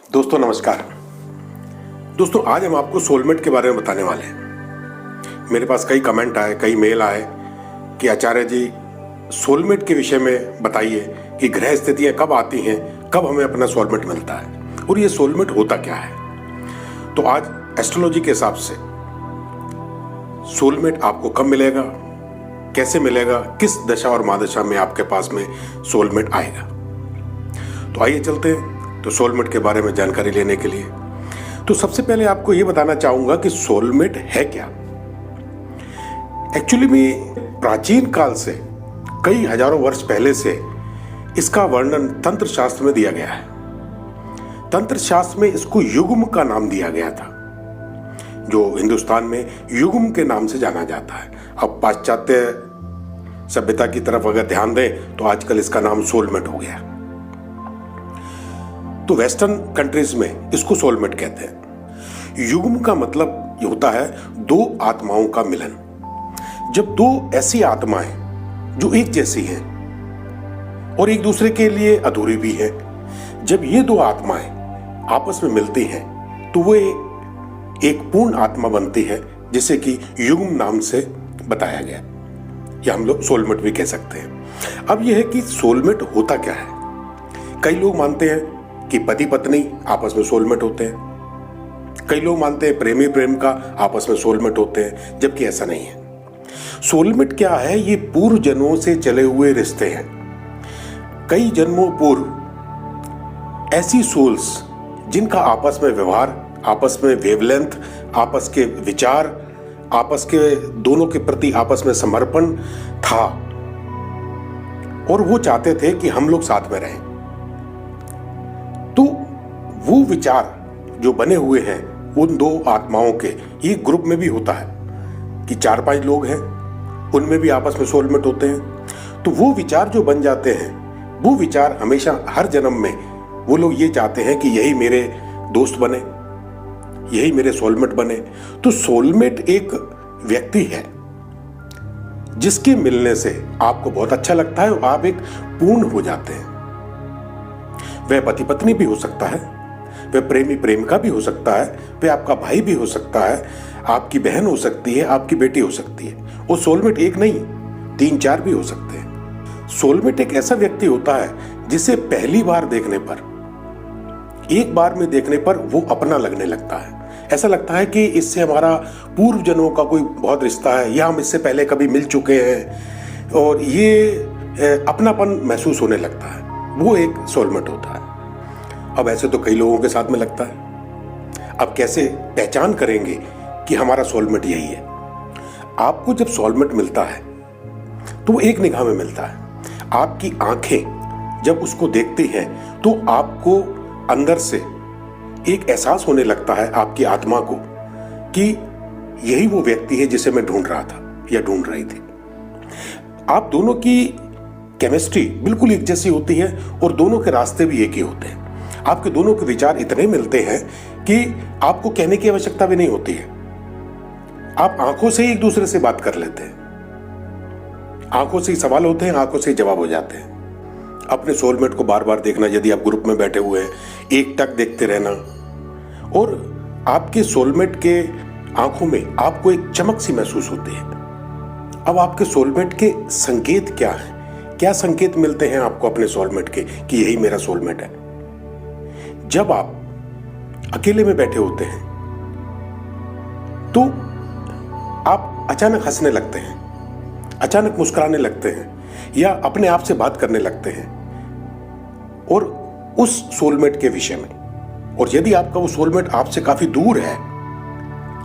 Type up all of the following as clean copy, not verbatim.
दोस्तों नमस्कार। दोस्तों आज हम आपको सोलमेट के बारे में बताने वाले हैं। मेरे पास कई कमेंट आए, कई मेल आए कि आचार्य जी सोलमेट के विषय में बताइए कि ग्रह स्थितियां कब आती हैं, कब हमें अपना सोलमेट मिलता है और ये सोलमेट होता क्या है। तो आज एस्ट्रोलॉजी के हिसाब से सोलमेट आपको कब मिलेगा, कैसे मिलेगा, किस दशा और महादशा में आपके पास में सोलमेट आएगा। तो आइए चलते हैं तो सोलमेट के बारे में जानकारी लेने के लिए। तो सबसे पहले आपको यह बताना चाहूंगा कि सोलमेट है क्या। एक्चुअली में प्राचीन काल से कई हजारों वर्ष पहले से इसका वर्णन तंत्र शास्त्र में दिया गया है। तंत्र शास्त्र में इसको युग्म का नाम दिया गया था, जो हिंदुस्तान में युग्म के नाम से जाना जाता है। अब पाश्चात्य सभ्यता की तरफ अगर ध्यान दें तो आजकल इसका नाम सोलमेट हो गया। तो वेस्टर्न कंट्रीज में इसको सोलमेट कहते हैं। युग्म का मतलब ये होता है दो आत्माओं का मिलन। जब दो ऐसी आत्माएं जो एक जैसी हैं और एक दूसरे के लिए अधूरी भी हैं, जब ये दो आत्माएं आपस में मिलती हैं तो वो एक पूर्ण आत्मा बनती है, जिसे कि युग्म नाम से बताया गया, या हम लोग सोलमेट भी कह सकते हैं। अब यह है कि सोलमेट होता क्या है। कई लोग मानते हैं कि पति पत्नी आपस में सोलमेट होते हैं, कई लोग मानते हैं प्रेमी प्रेम का आपस में सोलमेट होते हैं, जबकि ऐसा नहीं है। सोलमेट क्या है? ये पूर्व जन्मों से चले हुए रिश्ते हैं। कई जन्मों पूर्व ऐसी सोल्स जिनका आपस में व्यवहार, आपस में वेवलेंथ, आपस के विचार, आपस के दोनों के प्रति आपस में समर्पण था और वो चाहते थे कि हम लोग साथ में रहें। तो वो विचार जो बने हुए हैं उन दो आत्माओं के, ये ग्रुप में भी होता है कि 4-5 लोग हैं, उनमें भी आपस में सोलमेट होते हैं। तो वो विचार जो बन जाते हैं, वो विचार हमेशा हर जन्म में वो लोग ये चाहते हैं कि यही मेरे दोस्त बने, यही मेरे सोलमेट बने। तो सोलमेट एक व्यक्ति है जिसके मिलने से आपको बहुत अच्छा लगता है और आप एक पूर्ण हो जाते हैं। वह पति पत्नी भी हो सकता है, वह प्रेमी प्रेमिका भी हो सकता है, वह आपका भाई भी हो सकता है, आपकी बहन हो सकती है, आपकी बेटी हो सकती है। वो सोलमेट एक नहीं 3-4 भी हो सकते हैं। सोलमेट एक ऐसा व्यक्ति होता है जिसे पहली बार देखने पर, एक बार में देखने पर वो अपना लगने लगता है। ऐसा लगता है कि इससे हमारा पूर्व जन्मों का कोई बहुत रिश्ता है, या हम इससे पहले कभी मिल चुके हैं और ये अपनापन महसूस होने लगता है। वो एक सोलमेट होता है। अब ऐसे तो कई लोगों के साथ में लगता है। अब कैसे पहचान करेंगे कि हमारा सोलमेट यही है? आपको जब सोलमेट मिलता है तो वो एक निगाह में मिलता है। आपकी आंखें जब उसको देखती हैं तो आपको अंदर से एक एहसास होने लगता है, आपकी आत्मा को, कि यही वो व्यक्ति है जिसे मैं ढूंढ रहा था या ढूंढ रही थी। आप दोनों की केमिस्ट्री बिल्कुल एक जैसी होती है और दोनों के रास्ते भी एक ही होते हैं। आपके दोनों के विचार इतने मिलते हैं कि आपको कहने की आवश्यकता भी नहीं होती है। आप आंखों से ही एक दूसरे से बात कर लेते हैं, आंखों से ही सवाल होते हैं, आंखों से ही जवाब हो जाते हैं। अपने सोलमेट को बार बार देखना, यदि आप ग्रुप में बैठे हुए हैं, एक टक देखते रहना, और आपके सोलमेट के आंखों में आपको एक चमक सी महसूस होती है। अब आपके सोलमेट के संकेत क्या है? क्या संकेत मिलते हैं आपको अपने सोलमेट के कि यही मेरा सोलमेट है? जब आप अकेले में बैठे होते हैं तो आप अचानक हंसने लगते हैं, अचानक मुस्कुराने लगते हैं, या अपने आप से बात करने लगते हैं और उस सोलमेट के विषय में। और यदि आपका वो सोलमेट आपसे काफी दूर है,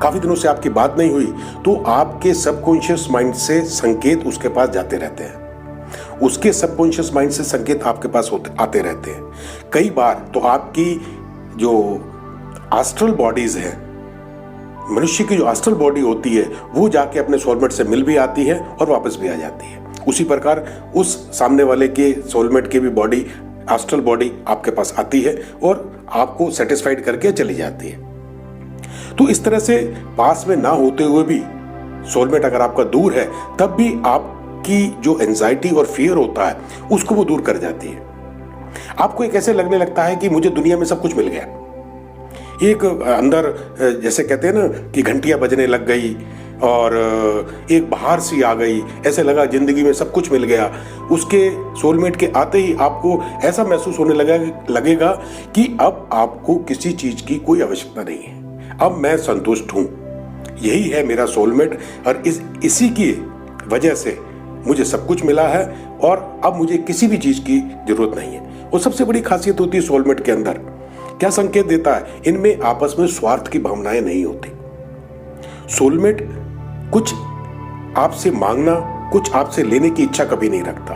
काफी दिनों से आपकी बात नहीं हुई, तो आपके सबकॉन्शियस माइंड से संकेत उसके पास जाते रहते हैं, उसके सबकॉन्शियस माइंड से संकेत आपके पास आते रहते हैं। कई बार तो आपकी जो एस्ट्रल बॉडीज है, मनुष्य की जो एस्ट्रल बॉडी होती है, वो जाके अपने सोलमेट से मिल भी आती है और वापस भी आ जाती है। उसी प्रकार उस सामने वाले के सोलमेट की भी बॉडी, एस्ट्रल बॉडी आपके पास आती है और आपको सेटिस्फाइड करके चली जाती है। तो इस तरह से पास में ना होते हुए भी सोलमेट अगर आपका दूर है, तब भी आपकी जो एंजाइटी और फियर होता है उसको वो दूर कर जाती है। आपको एक ऐसे लगने लगता है कि मुझे दुनिया में सब कुछ मिल गया, एक अंदर जैसे कहते हैं ना कि घंटियां बजने लग गई और एक बहार सी आ गई, ऐसे लगा जिंदगी में सब कुछ मिल गया। उसके सोलमेट के आते ही आपको ऐसा महसूस होने लगेगा कि अब आपको किसी चीज की कोई आवश्यकता नहीं है, अब मैं संतुष्ट हूं, यही है मेरा सोलमेट और इसी की वजह से मुझे सब कुछ मिला है और अब मुझे किसी भी चीज की जरूरत नहीं है। और सबसे बड़ी खासियत होती है सोलमेट के अंदर, क्या संकेत देता है, इनमें आपस में स्वार्थ की भावनाएं नहीं होती। सोलमेट कुछ आपसे मांगना, कुछ आपसे लेने की इच्छा कभी नहीं रखता।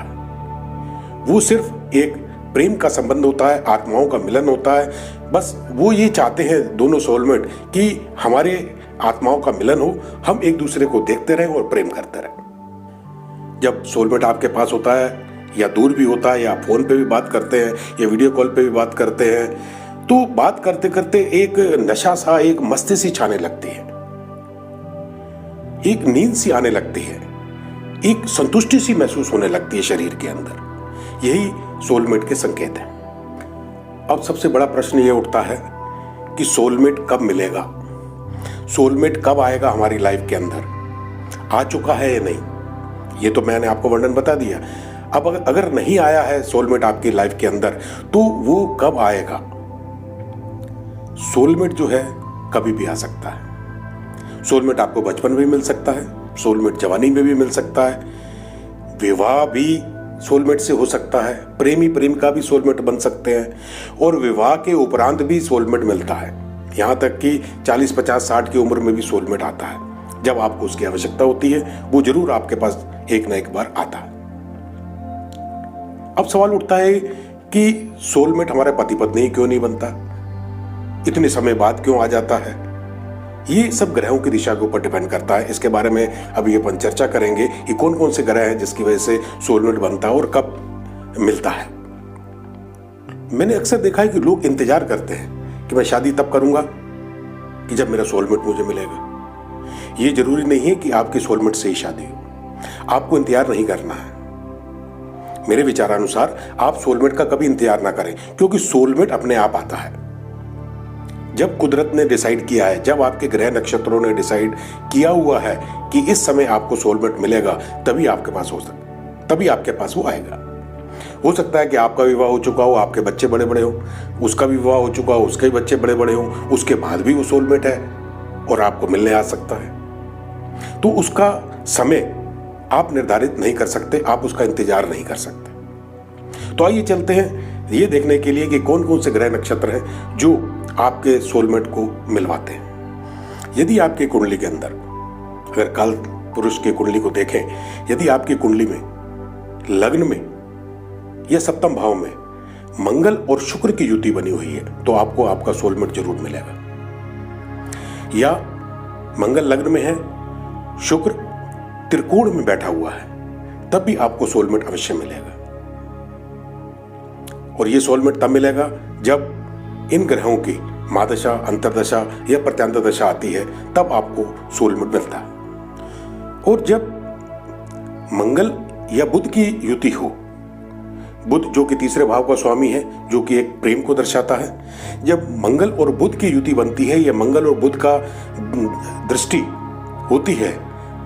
वो सिर्फ एक प्रेम का संबंध होता है, आत्माओं का मिलन होता है। बस वो ये चाहते हैं दोनों सोलमेट कि हमारे आत्माओं का मिलन हो, हम एक दूसरे को देखते रहें और प्रेम करते रहें। जब सोलमेट आपके पास होता है या दूर भी होता है या फोन पे भी बात करते हैं या वीडियो कॉल पे भी बात करते हैं, तो बात करते करते एक नशा सा, एक मस्ती सी छाने लगती है, एक नींद सी आने लगती है, एक संतुष्टि सी महसूस होने लगती है शरीर के अंदर। यही सोलमेट के संकेत है। अब सबसे बड़ा प्रश्न यह उठता है कि सोलमेट कब मिलेगा, सोलमेट कब आएगा हमारी लाइफ के अंदर, आ चुका है या नहीं। ये तो मैंने आपको वर्णन बता दिया। अब अगर नहीं आया है सोलमेट आपकी लाइफ के अंदर, तो वो कब आएगा। सोलमेट जो है कभी भी आ सकता है। सोलमेट आपको बचपन में भी मिल सकता है, सोलमेट जवानी में भी मिल सकता है, विवाह भी सोलमेट से हो सकता है, प्रेमी प्रेमिका भी सोलमेट बन सकते हैं और विवाह के उपरांत भी सोलमेट मिलता है। यहां तक कि 40, 50, 60 की उम्र में भी सोलमेट आता है। जब आपको उसकी आवश्यकता होती है, वो जरूर आपके पास एक ना एक बार आता है। अब सवाल उठता है कि सोलमेट हमारे पति पत्नी क्यों नहीं बनता, इतने समय बाद क्यों आ जाता है। ये सब ग्रहों की दिशा के ऊपर डिपेंड करता है। इसके बारे में अभी अपन चर्चा करेंगे कि कौन कौन से ग्रह हैं जिसकी वजह से सोलमेट बनता है और कब मिलता है। मैंने अक्सर देखा है कि लोग इंतजार करते हैं कि मैं शादी तब करूंगा कि जब मेरा सोलमेट मुझे मिलेगा। ये जरूरी नहीं है कि आपकी सोलमेट से ही शादी हो, आपको इंतजार नहीं करना है। मेरे विचारानुसार आप सोलमेट का कभी इंतजार ना करें, क्योंकि सोलमेट अपने आप आता है। जब कुदरत ने डिसाइड किया है, जब आपके ग्रह नक्षत्रों ने डिसाइड किया हुआ है कि इस समय आपको सोलमेट मिलेगा, तभी आपके पास तभी आपके पास वो आएगा। हो सकता है कि आपका विवाह हो चुका हो, आपके बच्चे बड़े बड़े हो, उसका भी विवाह हो चुका हो, उसके बच्चे बड़े बड़े हो, उसके बाद भी वो सोलमेट है और आपको मिलने आ सकता है। तो उसका समय आप निर्धारित नहीं कर सकते, आप उसका इंतजार नहीं कर सकते। तो आइए चलते हैं ये देखने के लिए कि कौन कौन से ग्रह नक्षत्र हैं जो आपके सोलमेट को मिलवाते हैं। यदि आपकी कुंडली के अंदर, अगर काल पुरुष की कुंडली को देखें, यदि आपकी कुंडली में लग्न में या सप्तम भाव में मंगल और शुक्र की युति बनी हुई है, तो आपको आपका सोलमेट जरूर मिलेगा। या मंगल लग्न में है, शुक्र त्रिकोण में बैठा हुआ है, तब भी आपको सोलमेट अवश्य मिलेगा। और यह सोलमेट तब मिलेगा जब इन ग्रहों की महादशा, अंतरदशा या प्रत्यांतर दशा आती है, तब आपको सोलमेट मिलता है। और जब मंगल या बुध की युति हो, बुध जो कि तीसरे भाव का स्वामी है, जो कि एक प्रेम को दर्शाता है, जब मंगल और बुध की युति बनती है या मंगल और बुध का दृष्टि होती है,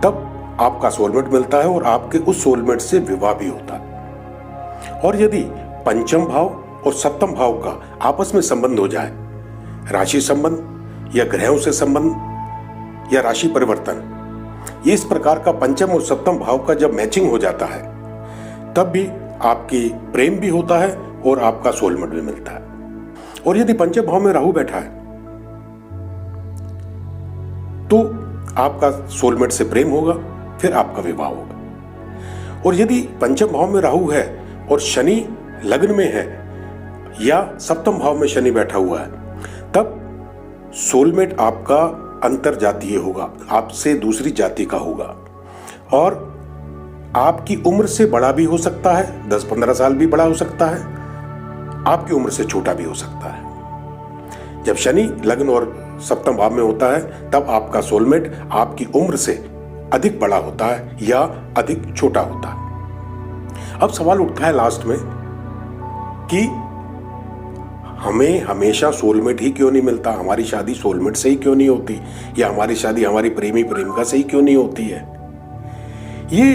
तब आपका सोलमेट मिलता है और आपके उस सोलमेट से विवाह भी होता है। और यदि पंचम भाव और सप्तम भाव का आपस में संबंध हो जाए, राशि संबंध या ग्रहों से संबंध या राशि परिवर्तन, ये इस प्रकार का पंचम और सप्तम भाव का जब मैचिंग हो जाता है, तब भी आपकी प्रेम भी होता है और आपका सोलमेट भी मिलता है। और यदि पंचम भाव में राहु बैठा है, तो आपका सोलमेट से प्रेम होगा, फिर आपका विवाह होगा। और यदि पंचम भाव में राहु है और शनि लग्न में है या सप्तम भाव में शनि बैठा हुआ है, तब सोलमेट आपका अंतर जातीय होगा, आपसे दूसरी जाति का होगा और आपकी उम्र से बड़ा भी हो सकता है, 10-15 साल भी बड़ा हो सकता है, आपकी उम्र से छोटा भी हो सकता है। जब शनि लग्न और सप्तम भाव में होता है, तब आपका सोलमेट आपकी उम्र से अधिक बड़ा होता है या अधिक छोटा होता है। अब सवाल उठता है लास्ट में कि हमें हमेशा सोलमेट ही क्यों नहीं मिलता, हमारी शादी सोलमेट से ही क्यों नहीं होती, या हमारी शादी हमारी प्रेमी प्रेमिका से ही क्यों नहीं होती है। ये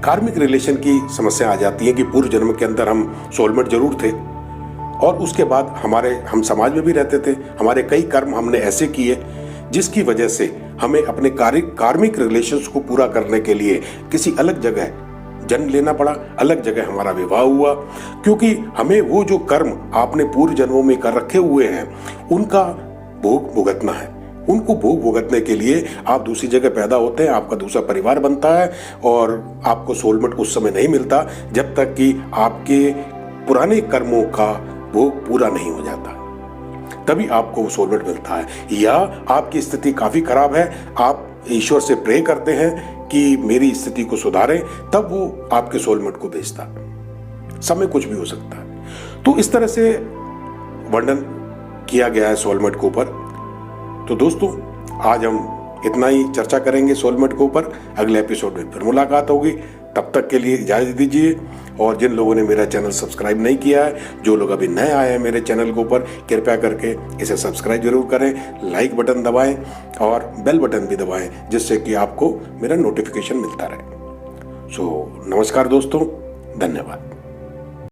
कार्मिक रिलेशन की समस्या आ जाती है कि पूर्व जन्म के अंदर हम सोलमेट जरूर थे और उसके बाद हम समाज में भी रहते थे, हमारे कई कर्म हमने ऐसे किए जिसकी वजह से हमें अपने कार्मिक रिलेशंस को पूरा करने के लिए किसी अलग जगह जन्म लेना पड़ा, अलग जगह हमारा विवाह हुआ, क्योंकि हमें वो जो कर्म आपने पूर्व जन्मों में कर रखे हुए हैं उनका भोग भुगतना है। उनको भोग भुगतने के लिए आप दूसरी जगह पैदा होते हैं, आपका दूसरा परिवार बनता है और आपको सोलमेट उस समय नहीं मिलता जब तक कि आपके पुराने कर्मों का भोग पूरा नहीं हो जाता, तभी आपको वो सोलमेट मिलता है। या आपकी स्थिति काफी खराब है, आप ईश्वर से प्रे करते हैं कि मेरी स्थिति को सुधारें, तब वो आपके सोलमेट को भेजता है। समय कुछ भी हो सकता है। तो इस तरह से वर्णन किया गया है सोलमेट के ऊपर। तो दोस्तों आज हम इतना ही चर्चा करेंगे सोलमेट के ऊपर, अगले एपिसोड में फिर मुलाकात होगी। तब तक के लिए इजाजत दीजिए। और जिन लोगों ने मेरा चैनल सब्सक्राइब नहीं किया है, जो लोग अभी नए आए हैं मेरे चैनल के ऊपर, कृपया करके इसे सब्सक्राइब जरूर करें, लाइक बटन दबाएं और बेल बटन भी दबाएं, जिससे कि आपको मेरा नोटिफिकेशन मिलता रहे। नमस्कार दोस्तों, धन्यवाद।